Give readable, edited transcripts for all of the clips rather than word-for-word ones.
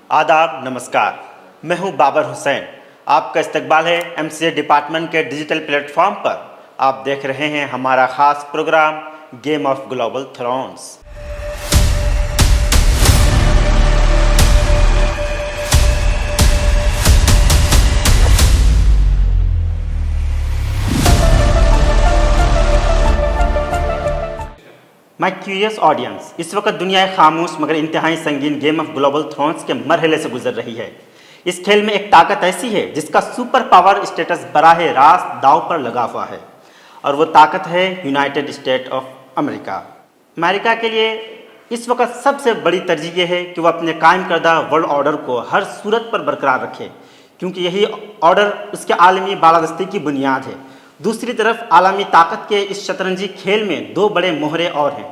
आदाब नमस्कार। मैं हूं बाबर हुसैन। आपका इस्तकबाल है MCA डिपार्टमेंट के डिजिटल प्लेटफॉर्म पर। आप देख रहे हैं हमारा ख़ास program game of global thrones. My curious audience, इस वक्त दुनिया खामोश मगर इंतहाई संगीन गेम ऑफ ग्लोबल थ्रोन्स के मरहले से गुजर रही है। इस खेल में एक ताकत ऐसी है जिसका सुपर पावर स्टेटस बराह रास्त दांव पर लगा हुआ है, और वो ताकत है United state of America. America के लिए इस वक्त सबसे बड़ी तरजीह ये है कि वो अपने कायम करदा वर्ल्ड ऑर्डर को हर सूरत पर बरकरार रखे, क्योंकि यही ऑर्डर उसके आलमी बालादस्ती की बुनियाद है। दूसरी तरफ आलमी ताकत के इस शतरंजी खेल में दो बड़े मोहरे और हैं,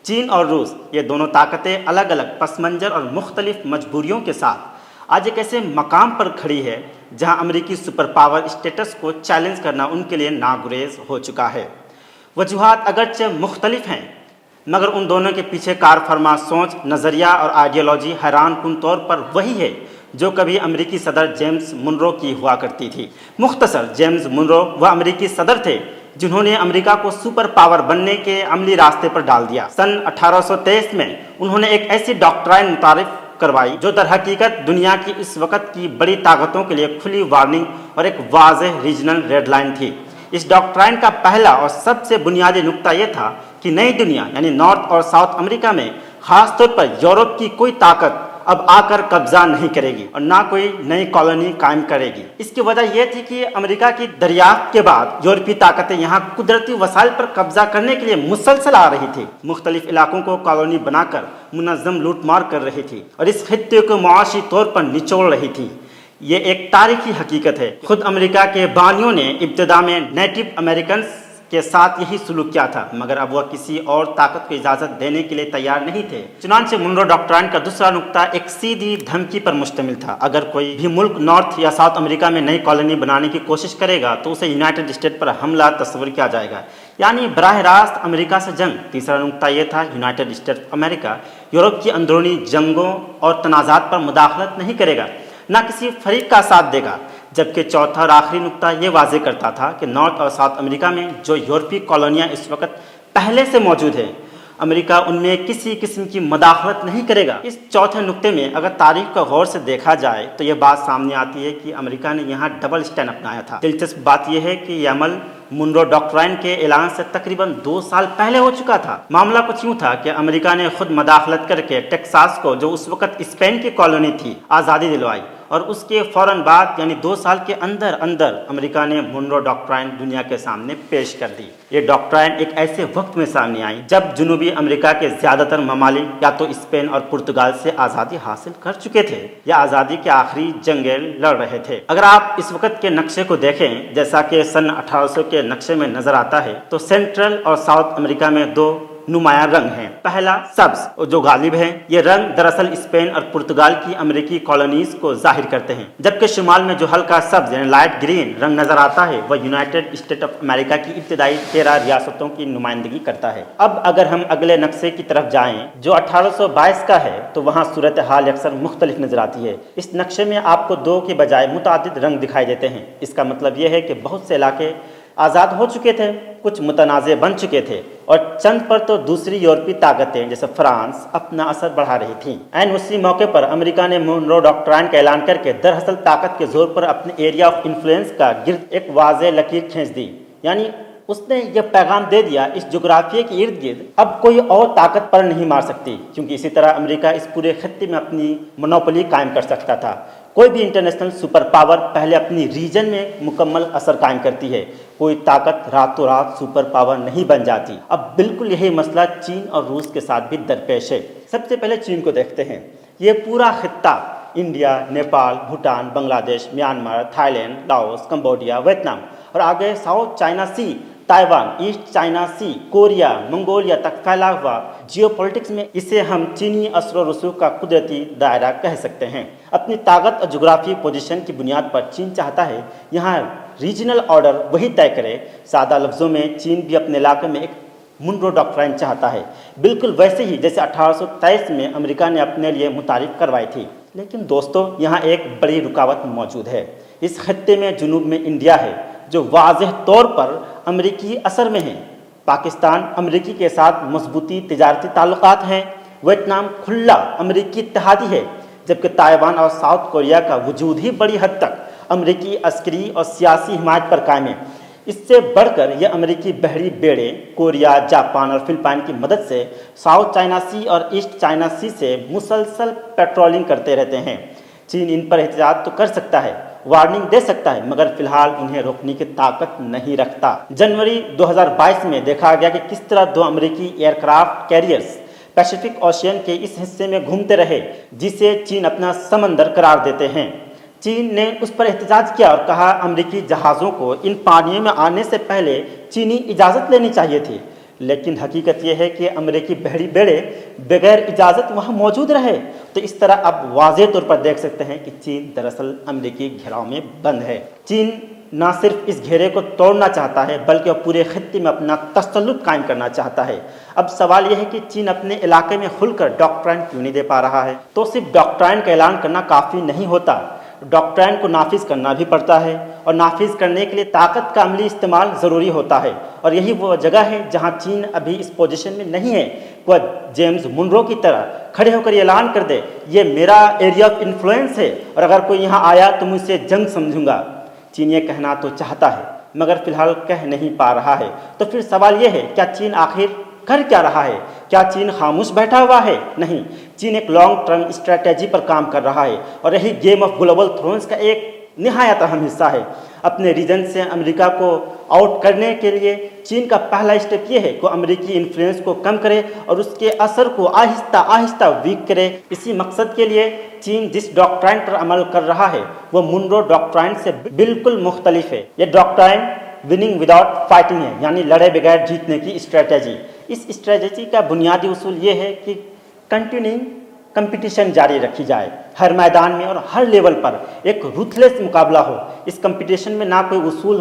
चीन और रूस। ये दोनों ताकतें अलग अलग पस मंज़र और मुख्तलिफ मजबूरियों के साथ आज एक ऐसे मकाम पर खड़ी है जहां अमेरिकी सुपर पावर स्टेटस को चैलेंज करना उनके लिए नागुरेज हो चुका है। वजूहात अगरचे मुख्तलिफ हैं, मगर उन दोनों के पीछे कार फरमा सोच, नज़रिया और आइडियोलॉजी हैरान कुन तौर पर वही है जो कभी अमेरिकी सदर जेम्स मुनरो की हुआ करती थी। मुख्तसर, जेम्स मुनरो वह अमेरिकी सदर थे जिन्होंने अमेरिका को सुपर पावर बनने के अमली रास्ते पर डाल दिया। सन 1823 में उन्होंने एक ऐसी डॉक्ट्राइन मुतारिफ करवाई जो दर हकीकत दुनिया की इस वक्त की बड़ी ताकतों के लिए खुली वार्निंग और एक वाज़ेह रीजनल रेड लाइन थी। इस डॉक्ट्राइन का पहला और सबसे बुनियादी नुक्ता यह था कि नई दुनिया यानी नॉर्थ और साउथ अमेरिका में ख़ास तौर पर यूरोप की कोई ताकत अब आकर कब्जा नहीं करेगी और ना कोई नई कॉलोनी कायम करेगी। इसकी वजह यह थी कि अमेरिका की दरियाफ्त के बाद यूरोपीय ताकतें यहाँ कुदरती वसाइल पर कब्जा करने के लिए मुसलसल आ रही थी, मुख्तलिफ इलाकों को कॉलोनी बनाकर मुनज़्ज़म लूटमार कर रही थी और इस खित्ते को मुआशी तौर पर निचोड़ रही थी। ये एक तारीखी हकीकत है। खुद अमेरिका के बानियों ने इब्तिदा में नेटिव अमेरिकन के साथ यही सुलूक किया था, मगर अब वह किसी और ताकत को इजाज़त देने के लिए तैयार नहीं थे। चुनांचे मुनरो डॉक्ट्राइन का दूसरा नुक्ता एक सीधी धमकी पर मुश्तमिल था। अगर कोई भी मुल्क नॉर्थ या साउथ अमेरिका में नई कॉलोनी बनाने की कोशिश करेगा तो उसे यूनाइटेड स्टेट पर हमला तस्वर किया जाएगा, यानी बराह रास्त अमेरिका से जंग। तीसरा नुक्ता यह था यूनाइटेड स्टेट अमेरिका यूरोप की अंदरूनी जंगों और तनाज़ात पर मुदाखलत नहीं करेगा, ना किसी फरीक का साथ देगा। जबकि चौथा और आखिरी नुक्ता ये वाजे करता था कि नॉर्थ और साउथ अमेरिका में जो यूरोपीय कॉलोनियाँ इस वक्त पहले से मौजूद हैं, अमेरिका उनमें किसी किस्म की मुदाखलत नहीं करेगा। इस चौथे नुक्ते में अगर तारीख को गौर से देखा जाए तो ये बात सामने आती है कि अमेरिका ने यहाँ डबल स्टैंड अपनाया था। दिलचस्प बात यह है कि यह अमल मुनरो डॉक्ट्राइन के ऐलान से तकरीबन 2 साल पहले हो चुका था। मामला कुछ यूँ था कि अमेरिका ने खुद मुदाखलत करके टेक्सास को, जो उस वक्त स्पेन की कॉलोनी थी, आज़ादी दिलवाई, और उसके फ़ौरन बाद यानी 2 साल के अंदर अंदर अमेरिका ने मुनरो डॉक्ट्राइन दुनिया के सामने पेश कर दी। ये डॉक्ट्राइन एक ऐसे वक्त में सामने आई जब जनूबी अमेरिका के ज़्यादातर ममालिक या तो स्पेन और पुर्तगाल से आज़ादी हासिल कर चुके थे या आज़ादी के आखिरी जंगें लड़ रहे थे। अगर आप इस वक्त के नक्शे को देखें, जैसा कि सन 1800 के नक्शे में नज़र आता है, तो सेंट्रल और साउथ अमेरिका में 2 नुमाया रंग हैं। पहला सब्ज जो गालिब है, ये रंग दरअसल स्पेन और पुर्तगाल की अमेरिकी कॉलोनीज को जाहिर करते हैं, जबकि शुमाल में जो हल्का सब्ज यानी लाइट ग्रीन रंग नजर आता है वह यूनाइटेड स्टेट ऑफ अमेरिका की इब्तदाई 13 रियासतों की नुमाइंदगी करता है। अब अगर हम अगले नक्शे की तरफ जाएं जो 1822 का है, तो वहाँ सूरत हाल अक्सर मुख्तलिफ नजर आती है। इस नक्शे में आपको 2 के बजाय मुतादिद रंग दिखाई देते हैं। इसका मतलब यह है कि बहुत से इलाके आज़ाद हो चुके थे, कुछ मुतनाज़े बन चुके थे, और चंद पर तो दूसरी यूरोपीय ताकतें जैसे फ्रांस अपना असर बढ़ा रही थीं। ऐन उसी मौके पर अमेरिका ने मुनरो डॉक्ट्राइन का ऐलान करके दरअसल ताकत के जोर पर अपने एरिया ऑफ इन्फ्लुएंस का गिर्द एक वाज़ेह लकीर खींच दी, यानी उसने यह पैगाम दे दिया इस जोग्राफिया के इर्द गिर्द अब कोई और ताकत पर नहीं मार सकती, क्योंकि इसी तरह अमेरिका इस पूरे खत्ते में अपनी मोनोपोली कायम कर सकता था। कोई भी इंटरनेशनल सुपर पावर पहले अपनी रीजन में मुकम्मल असर कायम करती है, कोई ताकत रातों रात सुपर पावर नहीं बन जाती। अब बिल्कुल यही मसला चीन और रूस के साथ भी दरपेश है। सबसे पहले चीन को देखते हैं। ये पूरा खित्ता India, Nepal, Bhutan, Bangladesh, Myanmar, Thailand, Laos, Cambodia, Vietnam और आगे South China Sea, Taiwan, East China Sea, Korea, Mongolia तक फैला हुआ जियोपॉलिटिक्स में इसे हम चीनी असर रसूख का कुदरती दायरा कह सकते हैं। अपनी ताकत और जोग्राफी पोजीशन की बुनियाद पर चीन चाहता है यहाँ रीजनल ऑर्डर वही तय करे। सादा लफ्ज़ों में चीन भी अपने इलाके में एक मुनरो डॉक्ट्राइन चाहता है, बिल्कुल वैसे ही जैसे 1823 में अमेरिका ने अपने लिए मुतारिफ करवाई थी। لیکن دوستو یہاں ایک بڑی رکاوٹ موجود ہے۔ اس خطے میں جنوب میں انڈیا ہے جو واضح طور پر امریکی اثر میں ہے۔ پاکستان امریکی کے ساتھ مضبوطی تجارتی تعلقات ہیں۔ ویتنام کھلا امریکی اتحادی ہے، جبکہ تائیوان اور ساؤتھ کوریا کا وجود ہی بڑی حد تک امریکی عسکری اور سیاسی حمایت پر قائم ہے۔ اس سے بڑھ کر یہ امریکی بحری بیڑے کوریا، جاپان اور فلپائن کی مدد سے ساؤتھ چائنا سی اور ایسٹ چائنا سی سے مسلسل پیٹرولنگ کرتے رہتے ہیں۔ چین ان پر احتجاج تو کر سکتا ہے، وارننگ دے سکتا ہے، مگر فی الحال انہیں روکنے کی طاقت نہیں رکھتا۔ جنوری 2022 میں دیکھا گیا کہ کس طرح دو امریکی aircraft carriers Pacific Ocean کے اس حصے میں گھومتے رہے جسے چین اپنا سمندر قرار دیتے ہیں۔ چین نے اس پر احتجاج کیا اور کہا امریکی جہازوں کو ان پانیوں میں آنے سے پہلے چینی اجازت لینی چاہیے تھی، لیکن حقیقت یہ ہے کہ امریکی بحری بیڑے بغیر اجازت وہاں موجود رہے۔ تو اس طرح اب واضح طور پر دیکھ سکتے ہیں کہ چین دراصل امریکی گھیراؤ میں بند ہے۔ چین نہ صرف اس گھیرے کو توڑنا چاہتا ہے بلکہ وہ پورے خطے میں اپنا تسلط قائم کرنا چاہتا ہے۔ اب سوال یہ ہے کہ چین اپنے علاقے میں کھل کر ڈاکٹرائن کیوں نہیں دے پا رہا ہے؟ تو صرف ڈاکٹرائن کا اعلان کرنا کافی نہیں ہوتا، ڈاکٹرائن کو نافذ کرنا بھی پڑتا ہے، اور نافذ کرنے کے لیے طاقت کا عملی استعمال ضروری ہوتا ہے۔ اور یہی وہ جگہ ہے جہاں چین ابھی اس پوزیشن میں نہیں ہے وہ جیمز منرو کی طرح کھڑے ہو کر یہ اعلان کر دے یہ میرا ایریا آف انفلوئنس ہے اور اگر کوئی یہاں آیا تو مجھ سے جنگ سمجھوں گا۔ چین یہ کہنا تو چاہتا ہے مگر فی الحال کہہ نہیں پا رہا ہے۔ تو پھر سوال یہ ہے کیا چین آخر کر کیا رہا ہے؟ کیا چین خاموش بیٹھا ہوا ہے؟ نہیں، چین ایک لانگ ٹرم اسٹریٹجی پر کام کر رہا ہے اور یہی گیم آف گلوبل تھرونز کا ایک نہایت اہم حصہ ہے۔ اپنے ریجن سے امریکہ کو آؤٹ کرنے کے لیے چین کا پہلا اسٹیپ یہ ہے کہ امریکی انفلوئنس کو کم کرے اور اس کے اثر کو آہستہ آہستہ ویک کرے۔ اسی مقصد کے لیے چین جس ڈاکٹرائن پر عمل کر رہا ہے وہ منرو ڈاکٹرائن سے بالکل مختلف ہے۔ یہ ڈاکٹرائن وننگ وداؤٹ فائٹنگ ہے، یعنی لڑے بغیر جیتنے کی اسٹریٹجی۔ اس اسٹریٹجی کا بنیادی اصول یہ ہے کہ کنٹینیوئنگ کمپٹیشن جاری رکھی جائے، ہر میدان میں اور ہر لیول پر ایک روتھلیس مقابلہ ہو۔ اس کمپٹیشن میں نہ کوئی اصول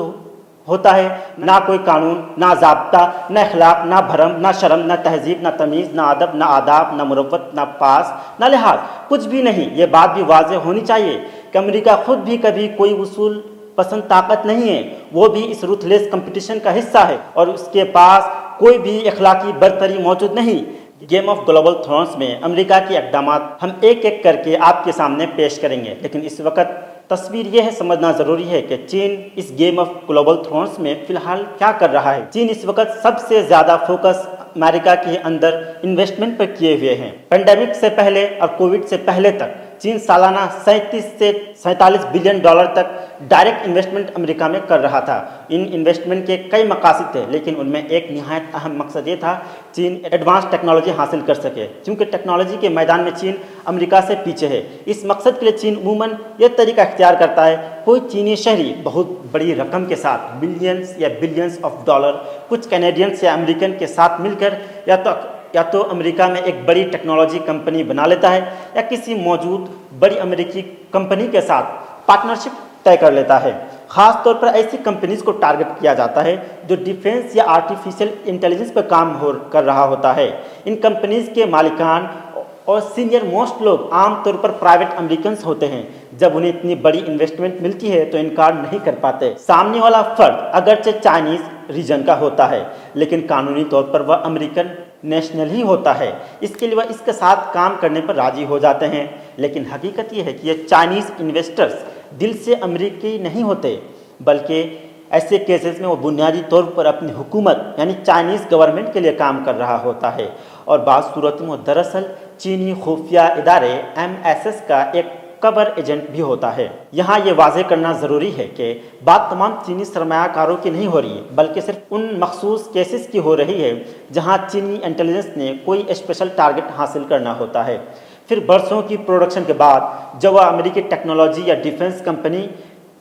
ہوتا ہے، نہ کوئی قانون، نہ ضابطہ، نہ اخلاق، نہ بھرم، نہ شرم، نہ تہذیب، نہ تمیز، نہ ادب، نہ آداب، نہ مروت، نہ پاس، نہ لحاظ، کچھ بھی نہیں۔ یہ بات بھی واضح ہونی چاہیے کہ امریکہ خود بھی کبھی کوئی اصول پسند طاقت نہیں ہے، وہ بھی اس روتھلیس کمپٹیشن کا حصہ ہے اور اس کے پاس کوئی بھی اخلاقی برتری موجود نہیں۔ گیم آف گلوبل تھرونز میں امریکہ کے اقدامات ہم ایک ایک کر کے آپ کے سامنے پیش کریں گے، لیکن اس وقت تصویر یہ ہے سمجھنا ضروری ہے کہ چین اس گیم آف گلوبل تھرونز میں فی الحال کیا کر رہا ہے۔ چین اس وقت سب سے زیادہ فوکس امریکہ کے اندر انویسٹمنٹ پر کیے ہوئے ہیں۔ پینڈیمک سے پہلے اور کووڈ سے پہلے تک چین سالانہ 37 سے 47 بلین ڈالر تک ڈائریکٹ انویسٹمنٹ امریکہ میں کر رہا تھا۔ ان انویسٹمنٹ کے کئی مقاصد تھے، لیکن ان میں ایک نہایت اہم مقصد یہ تھا چین ایڈوانس ٹیکنالوجی حاصل کر سکے، کیونکہ ٹیکنالوجی کے میدان میں چین امریکہ سے پیچھے ہے۔ اس مقصد کے لیے چین عموماً یہ طریقہ اختیار کرتا ہے، کوئی چینی شہری بہت بڑی رقم کے ساتھ ملینز یا بلینز آف ڈالر کچھ کینیڈینس یا امریکن کے ساتھ مل کر یا تو امریکہ میں ایک بڑی ٹیکنالوجی کمپنی بنا لیتا ہے یا کسی موجود بڑی امریکی کمپنی کے ساتھ پارٹنرشپ طے کر لیتا ہے۔ خاص طور پر ایسی کمپنیز کو ٹارگٹ کیا جاتا ہے جو ڈیفنس یا آرٹیفیشل انٹیلیجنس پر کام کر رہا ہوتا ہے۔ ان کمپنیز کے مالکان اور سینئر موسٹ لوگ عام طور پر پرائیویٹ امریکنز ہوتے ہیں۔ جب انہیں اتنی بڑی انویسٹمنٹ ملتی ہے تو انکار نہیں کر پاتے۔ سامنے والا فرد اگرچہ چائنیز ریجن کا ہوتا ہے لیکن قانونی طور پر وہ امریکن نیشنل ہی ہوتا ہے، اس کے لیے وہ اس کے ساتھ کام کرنے پر راضی ہو جاتے ہیں۔ لیکن حقیقت یہ ہے کہ یہ چائنیز انویسٹرز دل سے امریکی نہیں ہوتے، بلکہ ایسے کیسز میں وہ بنیادی طور پر اپنی حکومت یعنی چائنیز گورنمنٹ کے لیے کام کر رہا ہوتا ہے، اور بعض صورتوں میں دراصل چینی خفیہ ادارے MSS کا ایک کور ایجنٹ بھی ہوتا ہے۔ یہاں یہ واضح کرنا ضروری ہے کہ بات تمام چینی سرمایہ کاروں کی نہیں ہو رہی ہے، بلکہ صرف ان مخصوص کیسز کی ہو رہی ہے جہاں چینی انٹیلیجنس نے کوئی اسپیشل ٹارگٹ حاصل کرنا ہوتا ہے۔ پھر برسوں کی پروڈکشن کے بعد جب وہ امریکی ٹیکنالوجی یا ڈیفنس کمپنی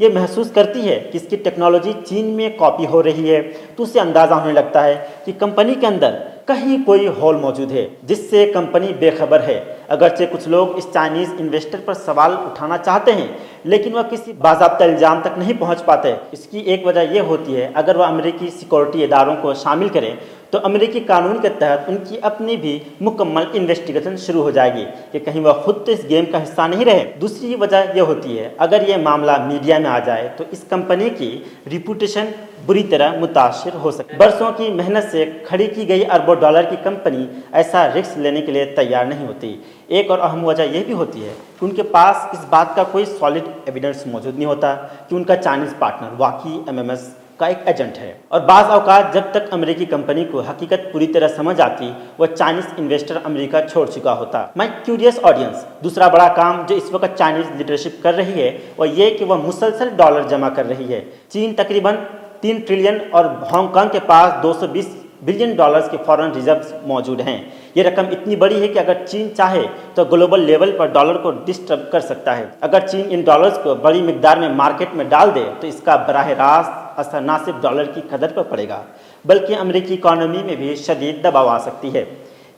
یہ محسوس کرتی ہے کہ اس کی ٹیکنالوجی چین میں کاپی ہو رہی ہے تو اسے اندازہ ہونے لگتا ہے کہ کمپنی کے اندر कहीं कोई होल मौजूद है जिससे कंपनी बेखबर है। अगरचे कुछ लोग इस चाइनीज इन्वेस्टर पर सवाल उठाना चाहते हैं, लेकिन वह किसी बाज़ाब्ता इल्ज़ाम तक नहीं पहुंच पाते। इसकी एक वजह यह होती है, अगर वह अमेरिकी सिक्योरिटी इदारों को शामिल करें तो अमेरिकी कानून के तहत उनकी अपनी भी मुकम्मल इन्वेस्टिगेशन शुरू हो जाएगी कि कहीं वह खुद तो इस गेम का हिस्सा नहीं रहे। दूसरी वजह यह होती है, अगर यह मामला मीडिया में आ जाए तो इस कंपनी की रिपूटेशन बुरी तरह मुतासिर हो सकती है। बरसों की मेहनत से खड़ी की गई अरबों डॉलर की कंपनी ऐसा रिस्क लेने के लिए तैयार नहीं होती। एक और अहम वजह यह भी होती है कि उनके पास इस बात का कोई सॉलिड एविडेंस मौजूद नहीं होता कि उनका चाइनीज़ पार्टनर वाकई एमएमएस का एक एजेंट है। और बाज़ औक़ात जब तक अमेरिकी कंपनी को हकीकत पूरी तरह समझ आती, वह चाइनीज़ इन्वेस्टर अमेरिका छोड़ चुका होता। माय क्यूरियस ऑडियंस, दूसरा बड़ा काम जो इस वक्त चाइनीज़ लीडरशिप कर रही है वह ये कि वह मुसलसल डॉलर जमा कर रही है। चीन तकरीबन 3 ट्रिलियन और हांगकांग के पास 220 बिलियन डॉलर्स के फॉरेन रिजर्व्स मौजूद हैं। ये रकम इतनी बड़ी है कि अगर चीन चाहे तो ग्लोबल लेवल पर डॉलर को डिस्टर्ब कर सकता है। अगर चीन इन डॉलर्स को बड़ी मिकदार में मार्केट में डाल दे तो इसका बराह रास्त असर न सिर्फ डॉलर की कदर पर पड़ेगा बल्कि अमेरिकी इकॉनमी में भी शदीद दबाव आ सकती है।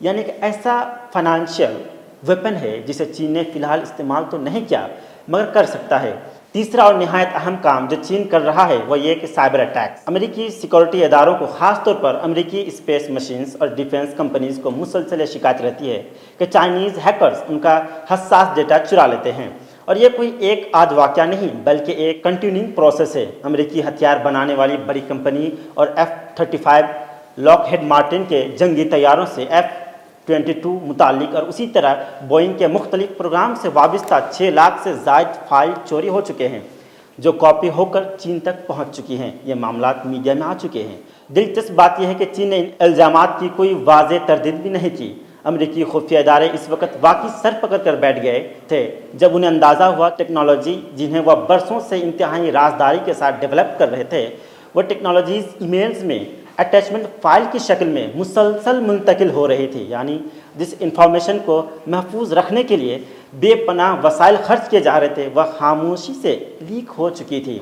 यानी कि ऐसा फाइनेंशियल वेपन है जिसे चीन ने फिलहाल इस्तेमाल तो नहीं किया मगर कर सकता है। तीसरा और निहायत अहम काम जो चीन कर रहा है वह ये कि साइबर अटैक्स। अमेरिकी सिक्योरिटी इदारों को खास तौर पर अमेरिकी स्पेस मशीन्स और डिफेंस कंपनीज को मुसलसल शिकायत रहती है कि चाइनीज़ हैकर्स उनका हसास डेटा चुरा लेते हैं। और ये कोई एक आध वाक़या नहीं बल्कि एक कंटिन्यूइंग प्रोसेस है। अमेरिकी हथियार बनाने वाली बड़ी कंपनी और F-35 लॉकहेड मार्टिन के जंगी तैयारों से F-22 मुतालिक और उसी तरह बोइंग के मुख्तलिफ प्रोग्राम से वाबस्ता 6 लाख से ज़ायद फाइल चोरी हो चुके हैं जो कॉपी होकर चीन तक पहुंच चुकी हैं। ये मामलात मीडिया में आ चुके हैं। दिलचस्प बात यह है कि चीन ने इन इल्ज़ामात की कोई वाज़ेह तरदीद भी नहीं की। अमेरिकी खुफिया इदारे इस वक्त वाकई सर पकड़ कर बैठ गए थे जब उन्हें अंदाज़ा हुआ टेक्नोलॉजी जिन्हें वह बरसों से इंतहाई राजदारी के साथ डेवलप कर रहे थे, वह टेक्नोलॉजीज़ ईमेल्स में अटैचमेंट फाइल की शक्ल में मुसलसल मुंतकिल हो रही थी। यानी जिस इंफॉर्मेशन को महफूज रखने के लिए बेपनाह वसाइल खर्च किए जा रहे थे वह खामोशी से लीक हो चुकी थी।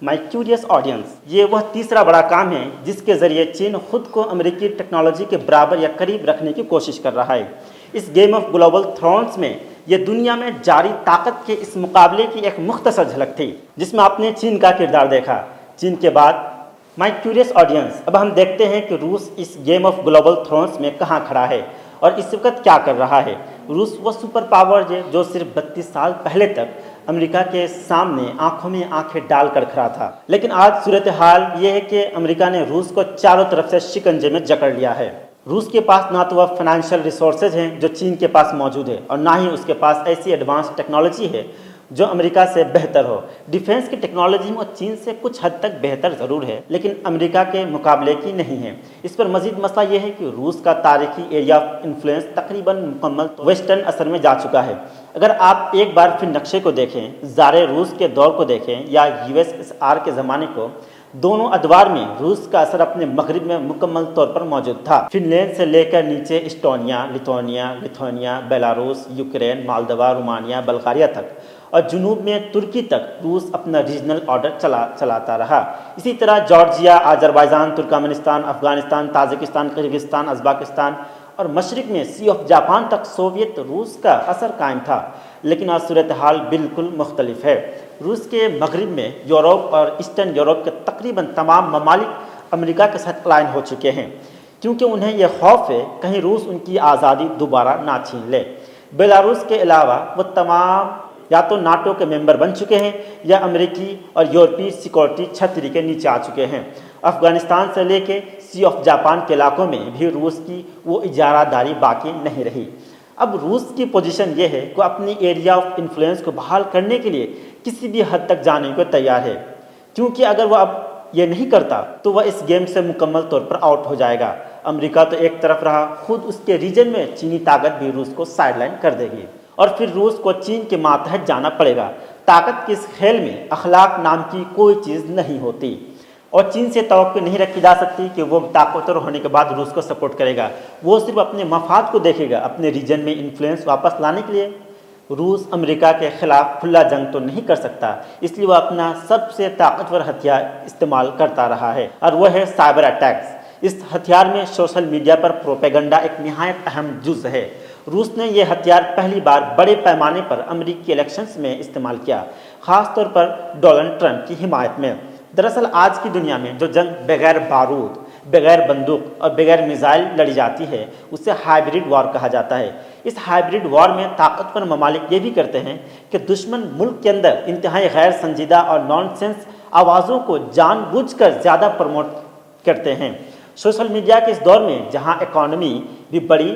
माय क्यूरियस ऑडियंस, ये वह तीसरा बड़ा काम है जिसके ज़रिए चीन खुद को अमेरिकी टेक्नोलॉजी के बराबर या करीब रखने की कोशिश कर रहा है। इस गेम ऑफ ग्लोबल थ्रोन्स में यह दुनिया में जारी ताकत के इस मुकाबले की एक मुख्तसर झलक थी जिसमें आपने चीन का किरदार देखा। चीन के बाद माय क्यूरियस ऑडियंस, अब हम देखते हैं कि रूस इस गेम ऑफ ग्लोबल थ्रोन्स में कहाँ खड़ा है और इस वक्त क्या कर रहा है। रूस वह सुपर पावर है जो सिर्फ 32 साल पहले तक अमेरिका के सामने आंखों में आंखें डालकर खड़ा था, लेकिन आज सूरत हाल ये है कि अमेरिका ने रूस को चारों तरफ से शिकंजे में जकड़ लिया है। रूस के पास ना तो वह फाइनेंशियल रिसोर्सेज हैं जो चीन के पास मौजूद है और ना ही उसके पास ऐसी एडवांस टेक्नोलॉजी है जो अमेरिका से बेहतर हो। डिफेंस की टेक्नोलॉजी में चीन से कुछ हद तक बेहतर ज़रूर है लेकिन अमेरिका के मुकाबले की नहीं है। इस पर मजीद मसला यह है कि रूस का तारीखी एरिया ऑफ इन्फ्लुएंस तकरीबन मुकम्मल वेस्टर्न असर में जा चुका है। अगर आप एक बार फिर नक्शे को देखें, ज़ारे रूस के दौर को देखें या USSR के ज़माने को, दोनों अदवार में रूस का असर अपने मगरिब में मुकम्मल तौर पर मौजूद था। फिनलैंड से लेकर नीचे Estonia, Lithuania, Belarus, Ukraine, Moldova, Romania, Bulgaria तक और जुनूब में तुर्की तक रूस अपना रीजनल ऑर्डर चलाता रहा। इसी तरह Georgia, Azerbaijan, Turkmenistan, Afghanistan, Tajikistan, Kyrgyzstan, Uzbekistan और मशरिक में सी ऑफ जापान तक सोवियत रूस का असर कायम था। लेकिन आज सूरत हाल बिल्कुल मुख्तलिफ है। रूस के मगरिब में यूरोप और ईस्टर्न यूरोप के तकरीबन तमाम ममालिक अमेरिका के साथ अलाइन हो चुके हैं क्योंकि उन्हें यह खौफ है कहीं रूस उनकी आज़ादी दोबारा ना छीन ले। बेलारूस के अलावा वो तमाम या तो नाटो के मेंबर बन चुके हैं या अमेरिकी और यूरोपीय सिक्योरिटी छतरी के नीचे आ चुके हैं। अफगानिस्तान से लेके सी ऑफ जापान के इलाकों में भी रूस की वो इजारादारी बाकी नहीं रही। अब रूस की पोजीशन ये है कि अपनी एरिया ऑफ इन्फ्लुएंस को बहाल करने के लिए किसी भी हद तक जाने को तैयार है क्योंकि अगर वह अब ये नहीं करता तो वह इस गेम से मुकम्मल तौर पर आउट हो जाएगा। अमेरिका तो एक तरफ रहा, खुद उसके रीजन में चीनी ताकत भी रूस को साइडलाइन कर देगी और फिर रूस को चीन के मातहत जाना पड़ेगा। ताकत के इस खेल में अखलाक नाम की कोई चीज़ नहीं होती और चीन से तवक्को नहीं रखी जा सकती कि वो ताकतवर होने के बाद रूस को सपोर्ट करेगा। वो सिर्फ अपने मफाद को देखेगा। अपने रीजन में इन्फ्लुएंस वापस लाने के लिए रूस अमेरिका के खिलाफ खुला जंग तो नहीं कर सकता, इसलिए वह अपना सबसे ताकतवर हथियार इस्तेमाल करता रहा है और वह है साइबर अटैक्स। इस हथियार में सोशल मीडिया पर प्रोपेगेंडा एक निहायत अहम जुज़ है। रूस ने यह हथियार पहली बार बड़े पैमाने पर अमेरिकी इलेक्शंस में इस्तेमाल किया, ख़ासतौर पर डोनाल्ड ट्रंप की हिमायत में। दरअसल आज की दुनिया में जो जंग बगैर बारूद, बगैर बंदूक और बगैर मिसाइल लड़ी जाती है उसे हाइब्रिड वॉर कहा जाता है। इस हाइब्रिड वॉर में ताकतवर ममालिक ये भी करते हैं कि दुश्मन मुल्क के अंदर इंतहाई गैर संजीदा और नॉनसेंस आवाज़ों को जानबूझकर ज़्यादा प्रमोट करते हैं। सोशल मीडिया के इस दौर में जहां इकॉनमी भी बड़ी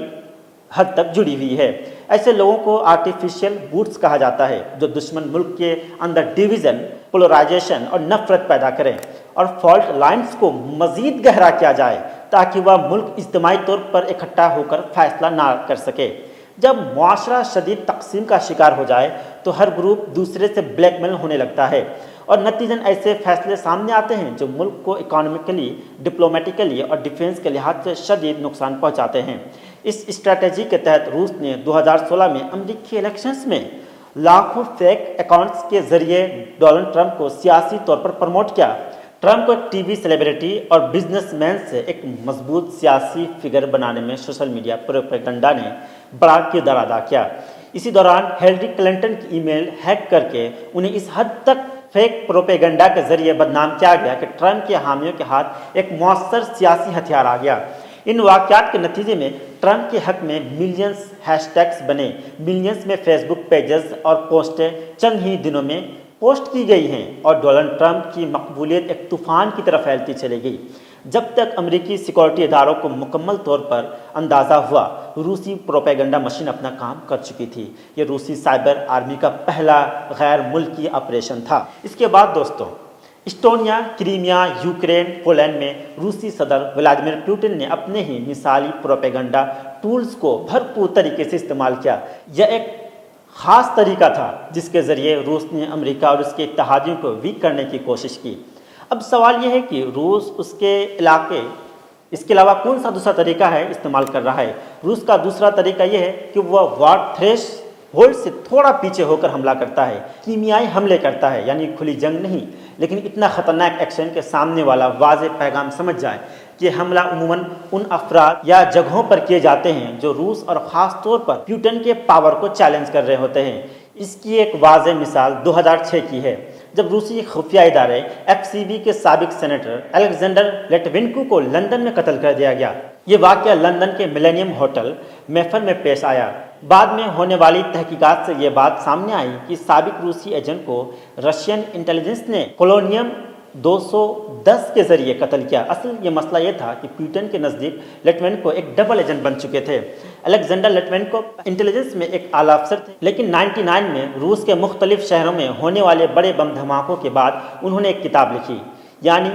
हद तक जुड़ी हुई है, ऐसे लोगों को आर्टिफिशियल बूट्स कहा जाता है जो दुश्मन मुल्क के अंदर डिवीज़न, पोलराइजेशन और नफरत पैदा करें और फॉल्ट लाइन्स को मज़ीद गहरा किया जाए ताकि वह मुल्क इज्तिमाई तौर पर इकट्ठा होकर फैसला ना कर सके। जब मुआशरा शदीद तकसीम का शिकार हो जाए तो हर ग्रुप दूसरे से ब्लैकमेल होने लगता है और नतीजन ऐसे फैसले सामने आते हैं जो मुल्क को इकोनॉमिकली, डिप्लोमेटिकली और डिफेंस के लिहाज से शदीद नुकसान पहुंचाते हैं। इस स्ट्रैटेजी के तहत रूस ने 2016 में अमेरिकी इलेक्शंस में लाखों फेक अकाउंट्स के जरिए डोनाल्ड ट्रंप को सियासी तौर पर प्रमोट किया। ट्रंप को एक टीवी सेलिब्रिटी और बिजनेसमैन से एक मजबूत सियासी फिगर बनाने में सोशल मीडिया प्रोपेगेंडा ने बड़ा किरदार अदा किया। इसी दौरान हिलरी क्लिंटन की ईमेल हैक करके उन्हें इस हद तक फेक प्रोपेगेंडा के जरिए बदनाम किया गया कि ट्रंप के हामियों के हाथ एक मौसर सियासी हथियार आ गया। इन वाक़यात के नतीजे में ट्रंप के हक में मिलियंस हैशटैग्स बने, मिलियंस में फेसबुक पेजेस और पोस्टें चंद ही दिनों में पोस्ट की गई हैं और डोनाल्ड ट्रंप की मकबूलियत एक तूफ़ान की तरफ फैलती चली गई। जब तक अमेरिकी सिक्योरिटी इदारों को मुकम्मल तौर पर अंदाज़ा हुआ, रूसी प्रोपेगेंडा मशीन अपना काम कर चुकी थी। ये रूसी साइबर आर्मी का पहला गैर मुल्की ऑपरेशन था। इसके बाद दोस्तों, इस्टोनिया, क्रीमिया, यूक्रेन, पोलैंड में रूसी सदर व्लादिमीर पुतिन ने अपने ही मिसाली प्रोपेगेंडा टूल्स को भरपूर तरीके से इस्तेमाल किया। यह एक ख़ास तरीका था जिसके ज़रिए रूस ने अमेरिका और उसके इत्तेहादियों को वीक करने की कोशिश की। अब सवाल यह है कि रूस उसके इलाके इसके अलावा कौन सा दूसरा तरीका है इस्तेमाल कर रहा है। रूस का दूसरा तरीका यह है कि वह वार थ्रेश होल्ड से थोड़ा पीछे होकर हमला करता है, कीमियाई हमले करता है, यानी खुली जंग नहीं, लेकिन इतना ख़तरनाक एक्शन के सामने वाला वाज़े पैगाम समझ जाए कि हमला उमूमन उन अफराद या जगहों पर किए जाते हैं जो रूस और ख़ास तौर पर पुतिन के पावर को चैलेंज कर रहे होते हैं। इसकी एक वाज़े मिसाल 2006 की है, जब रूसी खुफिया इदारे एफसीबी के साबिक सेनेटर अलेक्जेंडर लिटविनको को लंदन में कत्ल कर दिया गया। ये वाक़या लंदन के मिलेनियम होटल मैफर में पेश आया। बाद में होने वाली तहकीकात से ये बात सामने आई कि साबिक रूसी एजेंट को रशियन इंटेलिजेंस ने पोलोनियम 210 के जरिए कत्ल किया। असल ये मसला ये था कि पुतिन के नज़दीक लिटविनको एक डबल एजेंट बन चुके थे। अलेक्जेंडर लिटविनको इंटेलिजेंस में एक आला अफसर थे, लेकिन 99 में रूस के मुख्तलिफ शहरों में होने वाले बड़े बम धमाकों के बाद उन्होंने एक किताब लिखी। यानी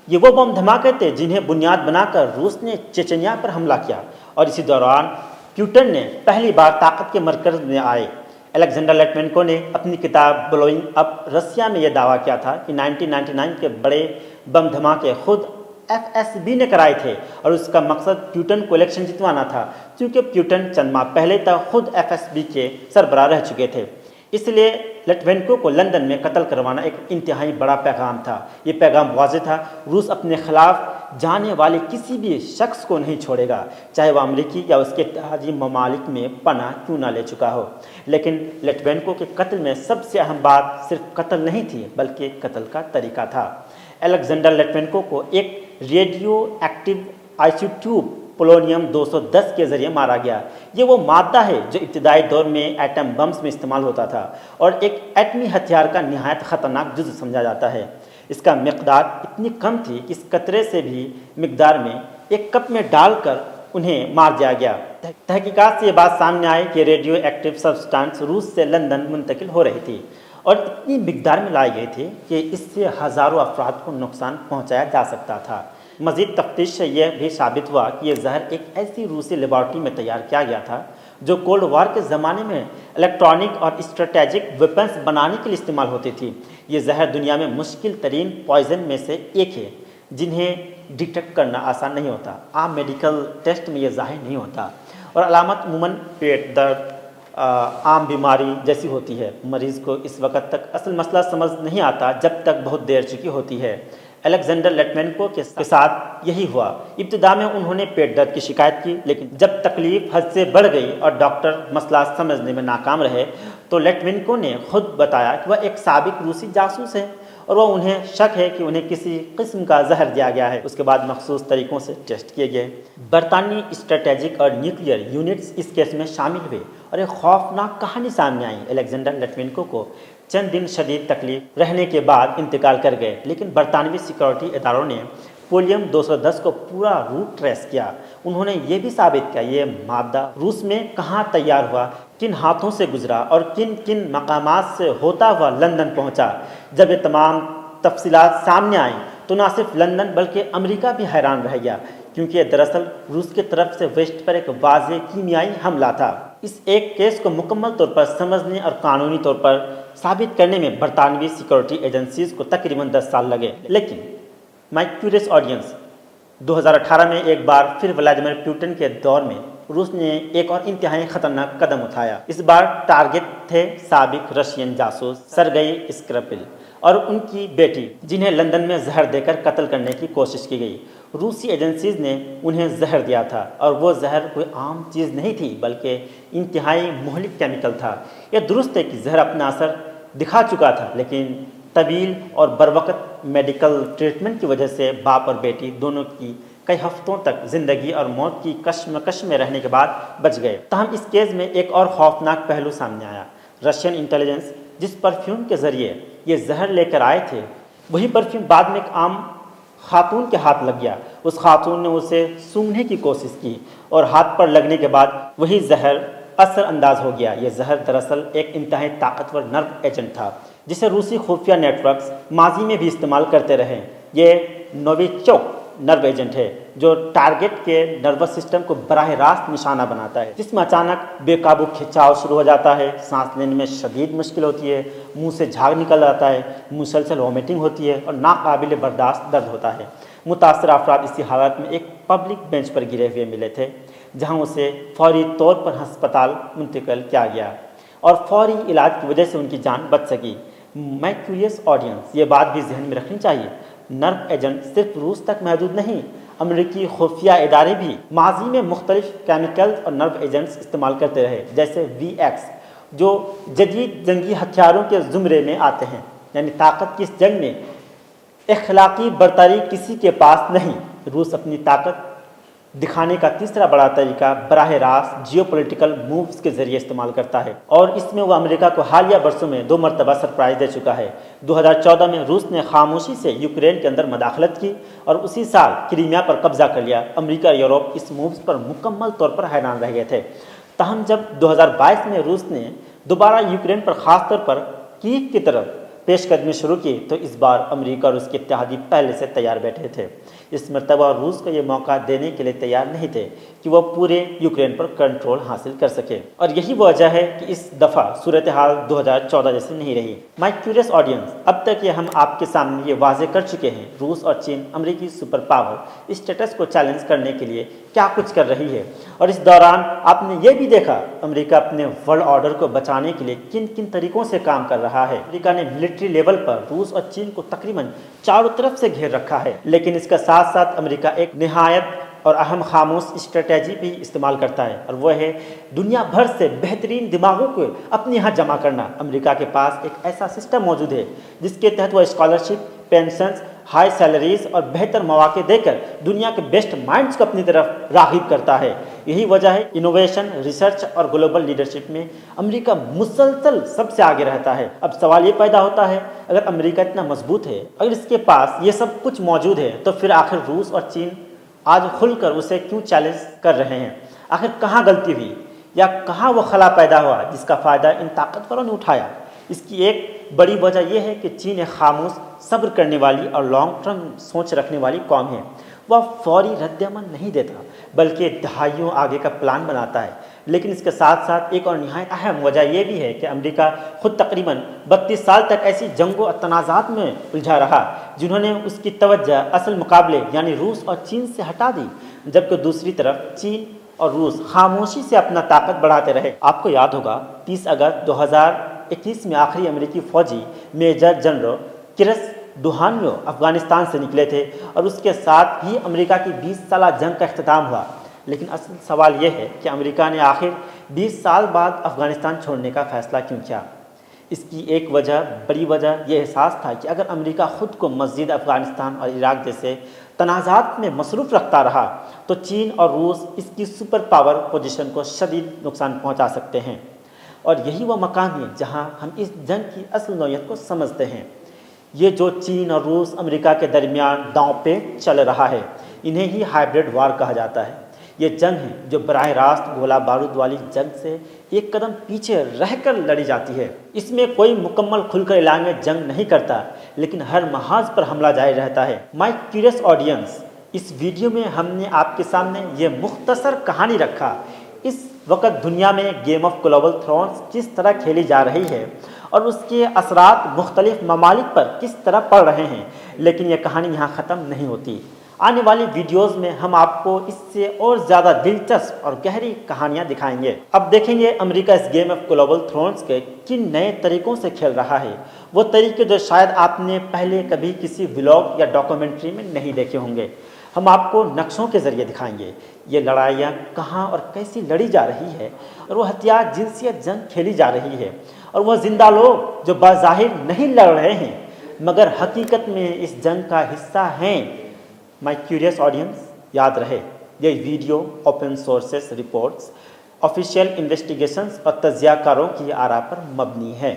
ये वो बम धमाके थे जिन्हें बुनियाद बनाकर रूस ने चेचनिया पर हमला किया। और इसी दौरान पुतिन ने पहली बार ताकत के मरकज़ में आए। अलेक्जेंडर लिटविनको ने अपनी किताब ब्लोइंग अप रसिया में यह दावा किया था कि 1999 के बड़े बम धमाके खुद एफएसबी ने कराए थे और उसका मकसद पुतिन को इलेक्शन जितवाना था, क्योंकि पुतिन चंद माह पहले तक खुद एफएसबी के सरबराह रह चुके थे। इसलिए लिटविनको को लंदन में कत्ल करवाना एक इंतहाई बड़ा पैगाम था। ये पैगाम वाज़ेह था, रूस अपने खिलाफ जाने वाले किसी भी शख्स को नहीं छोड़ेगा, चाहे वह अमेरिकी या उसके इत्तेहादी ममालिक में पनाह क्यों ना ले चुका हो। लेकिन लिटविनको के कत्ल में सबसे अहम बात सिर्फ कत्ल नहीं थी, बल्कि कत्ल का तरीका था। अलेक्जेंडर लिटविनको को एक रेडियो एक्टिव आइसोटोप पोलोनियम 210 के जरिए मारा गया। ये वो मादा है जो इब्तदाई दौर में एटम बम्स में इस्तेमाल होता था और एक एटमी हथियार का निहायत ख़तरनाक जुज़ समझा जाता है। इसका मिक़दार इतनी कम थी कि इस कतरे से भी मिक़दार में एक कप में डालकर उन्हें मार दिया गया। तहकीकात से ये बात सामने आई कि रेडियो एक्टिव सब्सटेंस रूस से लंदन मुंतकिल हो रही थी और इतनी मिक़दार में लाई गई थी कि इससे हज़ारों अफराद को नुकसान पहुँचाया जा सकता था। मज़ीद तफ्तीश से यह भी साबित हुआ कि यह जहर एक ऐसी रूसी लेबॉर्ट्री में तैयार किया गया था जो कोल्ड वॉर के ज़माने में इलेक्ट्रॉनिक और स्ट्रेटेजिक वेपन्स बनाने के लिए इस्तेमाल होती थी। ये जहर दुनिया में मुश्किल तरीन पॉइजन में से एक है जिन्हें डिटेक्ट करना आसान नहीं होता। आम मेडिकल टेस्ट में यह ज़ाहिर नहीं होता और अलामत अमूमन पेट दर्द, आम बीमारी जैसी होती है। मरीज़ को इस वक्त तक असल मसला समझ नहीं आता जब तक बहुत देर चुकी होती है। الیگزینڈر لیٹوینکو کے ساتھ یہی ہوا۔ ابتدا میں انہوں نے پیٹ درد کی شکایت کی، لیکن جب تکلیف حد سے بڑھ گئی اور ڈاکٹر مسئلہ سمجھنے میں ناکام رہے تو لیٹوینکو نے خود بتایا کہ وہ ایک سابق روسی جاسوس ہے اور وہ انہیں شک ہے کہ انہیں کسی قسم کا زہر دیا گیا ہے۔ اس کے بعد مخصوص طریقوں سے ٹیسٹ کیے گئے۔ برطانوی اسٹریٹجک اور نیوکلیئر یونٹس اس کیس میں شامل ہوئے اور ایک خوفناک کہانی سامنے آئی۔ الیگزینڈر لیٹوینکو کو چند دن شدید تکلیف رہنے کے بعد انتقال کر گئے، لیکن برطانوی سیکورٹی اداروں نے پولیم 210 کو پورا روٹ ٹریس کیا۔ انہوں نے یہ بھی ثابت کیا یہ مادہ روس میں کہاں تیار ہوا، کن ہاتھوں سے گزرا اور کن کن مقامات سے ہوتا ہوا لندن پہنچا۔ جب یہ تمام تفصیلات سامنے آئیں تو نہ صرف لندن بلکہ امریکہ بھی حیران رہ گیا، کیونکہ یہ دراصل روس کی طرف سے ویسٹ پر ایک واضح کیمیائی حملہ تھا۔ اس ایک کیس کو مکمل طور پر سمجھنے اور قانونی طور پر ثابت کرنے میں برطانوی سیکورٹی ایجنسیز کو تقریباً 10 سال لگے۔ لیکن مائی کیوریس آڈینس، 2018 میں ایک بار پھر ولادیمیر پوٹن کے دور میں روس نے ایک اور انتہائی خطرناک قدم اٹھایا۔ اس بار ٹارگٹ تھے سابق رشین جاسوس سرگئی اسکرپل اور ان کی بیٹی، جنہیں لندن میں زہر دے کر قتل کرنے کی کوشش کی گئی۔ روسی ایجنسیز نے انہیں زہر دیا تھا اور وہ زہر کوئی عام چیز نہیں تھی بلکہ انتہائی مہلک کیمیکل تھا۔ یہ درست ہے کہ زہر اپنا اثر دکھا چکا تھا، لیکن طویل اور بروقت میڈیکل ٹریٹمنٹ کی وجہ سے باپ اور بیٹی دونوں کی کئی ہفتوں تک زندگی اور موت کی کشمکش میں رہنے کے بعد بچ گئے۔ تاہم اس کیس میں ایک اور خوفناک پہلو سامنے آیا۔ رشین انٹیلیجنس جس پرفیوم کے ذریعے یہ زہر لے کر آئے تھے، وہی پرفیوم بعد میں ایک عام خاتون کے ہاتھ لگ گیا۔ اس خاتون نے اسے سونگھنے کی کوشش کی اور ہاتھ پر لگنے کے بعد وہی زہر اثر انداز ہو گیا۔ یہ زہر دراصل ایک انتہائی طاقتور نرو ایجنٹ تھا جسے روسی خفیہ نیٹ ورکس ماضی میں بھی استعمال کرتے رہے۔ یہ نوویچوک نرو ایجنٹ ہے جو ٹارگٹ کے نروس سسٹم کو براہ راست نشانہ بناتا ہے، جس میں اچانک بے قابو کھنچاؤ شروع ہو جاتا ہے، سانس لینے میں شدید مشکل ہوتی ہے، منہ سے جھاگ نکل آتا ہے، مسلسل وومیٹنگ ہوتی ہے اور ناقابل برداشت درد ہوتا ہے۔ متاثرہ افراد اسی حالت میں ایک پبلک بینچ پر گرے ہوئے ملے تھے، جہاں اسے فوری طور پر ہسپتال منتقل کیا گیا اور فوری علاج کی وجہ سے ان کی جان بچ سکی۔ میں کیوریس آڈینس، یہ بات بھی ذہن میں رکھنی چاہیے، نرو ایجنٹ صرف روس تک محدود نہیں، امریکی خفیہ ادارے بھی ماضی میں مختلف کیمیکلز اور نرو ایجنٹس استعمال کرتے رہے، جیسے VX، جو جدید جنگی ہتھیاروں کے زمرے میں آتے ہیں۔ یعنی طاقت کی اس جنگ میں اخلاقی برتری کسی کے پاس نہیں۔ روس اپنی طاقت دکھانے کا تیسرا بڑا طریقہ براہ راست جیو پولیٹیکل مووز کے ذریعے استعمال کرتا ہے، اور اس میں وہ امریکہ کو حالیہ برسوں میں 2 مرتبہ سرپرائز دے چکا ہے۔ 2014 میں روس نے خاموشی سے یوکرین کے اندر مداخلت کی اور اسی سال کرائمیا پر قبضہ کر لیا۔ امریکہ اور یورپ اس مووز پر مکمل طور پر حیران رہ گئے تھے۔ تاہم جب 2022 میں روس نے دوبارہ یوکرین پر خاص طور پر کیف کی طرف پیش قدمی شروع کی تو اس بار امریکہ اور اس کے اتحادی پہلے سے تیار بیٹھے تھے۔ اس مرتبہ روس کو یہ موقع دینے کے لیے تیار نہیں تھے کہ وہ پورے یوکرین پر کنٹرول حاصل کر سکے، اور یہی وجہ ہے کہ اس دفعہ صورتحال 2014 جیسی نہیں رہی۔ مائی کیوریس آڈینس، اب تک یہ ہم آپ کے سامنے یہ واضح کر چکے ہیں روس اور چین امریکی سپر پاور اسٹیٹس کو چیلنج کرنے کے لیے کیا کچھ کر رہی ہے، اور اس دوران آپ نے یہ بھی دیکھا امریکہ اپنے ورلڈ آرڈر کو بچانے کے لیے کن کن طریقوں سے کام کر رہا ہے۔ امریکہ نے ملٹری لیول پر روس اور چین کو تقریباً چاروں طرف سے گھیر رکھا ہے، لیکن اس کا ساتھ ساتھ امریکہ ایک نہایت اور اہم خاموش اسٹریٹجی بھی استعمال کرتا ہے، اور وہ ہے دنیا بھر سے بہترین دماغوں کو اپنے یہاں جمع کرنا۔ امریکہ کے پاس ایک ایسا سسٹم موجود ہے جس کے تحت وہ اسکالرشپ، پینشنز، ہائی سیلریز اور بہتر مواقع دے کر دنیا کے بیسٹ مائنڈز کو اپنی طرف راغب کرتا ہے۔ یہی وجہ ہے انوویشن، ریسرچ اور گلوبل لیڈرشپ میں امریکہ مسلسل سب سے آگے رہتا ہے۔ اب سوال یہ پیدا ہوتا ہے، اگر امریکہ اتنا مضبوط ہے، اگر اس کے پاس یہ سب کچھ موجود ہے، تو پھر آخر روس اور چین آج کھل کر اسے کیوں چیلنج کر رہے ہیں؟ آخر کہاں غلطی ہوئی یا کہاں وہ خلا پیدا ہوا جس کا فائدہ ان طاقتوروں نے اٹھایا؟ اس کی ایک بڑی وجہ یہ ہے کہ چین ایک خاموش، صبر کرنے والی اور لانگ ٹرم سوچ رکھنے والی قوم ہے۔ وہ فوری رد عمل نہیں دیتا بلکہ دہائیوں آگے کا پلان بناتا ہے۔ لیکن اس کے ساتھ ساتھ ایک اور نہایت اہم وجہ یہ بھی ہے کہ امریکہ خود تقریباً 32 سال تک ایسی جنگوں اور تنازعات میں الجھا رہا جنہوں نے اس کی توجہ اصل مقابلے یعنی روس اور چین سے ہٹا دی، جبکہ دوسری طرف چین اور روس خاموشی سے اپنا طاقت بڑھاتے رہے۔ آپ کو یاد ہوگا 30 اگست 2021 میں آخری امریکی فوجی میجر جنرل کرس दुहानियों अफ़गानिस्तान से निकले थे और उसके साथ ही अमेरिका की 20 साला जंग का अख्ताम हुआ। लेकिन असल सवाल यह है कि अमेरिका ने आखिर 20 साल बाद अफ़गानिस्तान छोड़ने का फ़ैसला क्यों किया। इसकी एक बड़ी वजह यह एहसास था कि अगर अमेरिका ख़ुद को मज़ीद अफ़गानिस्तान और इराक़ जैसे तनाज़ात में मसरूफ़ रखता रहा तो चीन और रूस इसकी सुपर पावर पोजीशन को शदीद नुकसान पहुंचा सकते हैं। और यही वो मकाम है जहां हम इस जंग की असल नौयत को समझते हैं। ये जो चीन और रूस अमेरिका के दरमियान दांव पे चल रहा है, इन्हें ही हाइब्रिड वार कहा जाता है। ये जंग है जो बराह रास्त गोला बारूद वाली जंग से एक कदम पीछे रहकर लड़ी जाती है। इसमें कोई मुकम्मल खुलकर ऐलान में जंग नहीं करता, लेकिन हर महाज पर हमला जारी रहता है। माय क्यूरियस ऑडियंस, इस वीडियो में हमने आपके सामने ये मुख्तसर कहानी रखा। इस वक्त दुनिया में गेम ऑफ ग्लोबल थ्रोन्स किस तरह खेली जा रही है और उसके असरात मुख्तलिफ ममालिक पर किस तरह पड़ रहे हैं। लेकिन यह कहानी यहाँ ख़त्म नहीं होती। आने वाली वीडियोस में हम आपको इससे और ज़्यादा दिलचस्प और गहरी कहानियाँ दिखाएंगे। अब देखेंगे अमेरिका इस गेम ऑफ ग्लोबल थ्रोन्स के किन नए तरीक़ों से खेल रहा है, वो तरीके जो शायद आपने पहले कभी किसी व्लॉग या डॉक्यूमेंट्री में नहीं देखे होंगे। हम आपको नक्शों के ज़रिए दिखाएंगे ये लड़ाइयाँ कहाँ और कैसी लड़ी जा रही है, और वो हथियार जिनसे जंग खेली जा रही है, और वह जिंदा लोग जो बाज़ाहिर नहीं लड़ रहे हैं मगर हकीकत में इस जंग का हिस्सा हैं। माय क्यूरियस ऑडियंस, याद रहे ये video open sources reports, official investigations और तज्ज़ियाकारों की आरा पर मबनी है।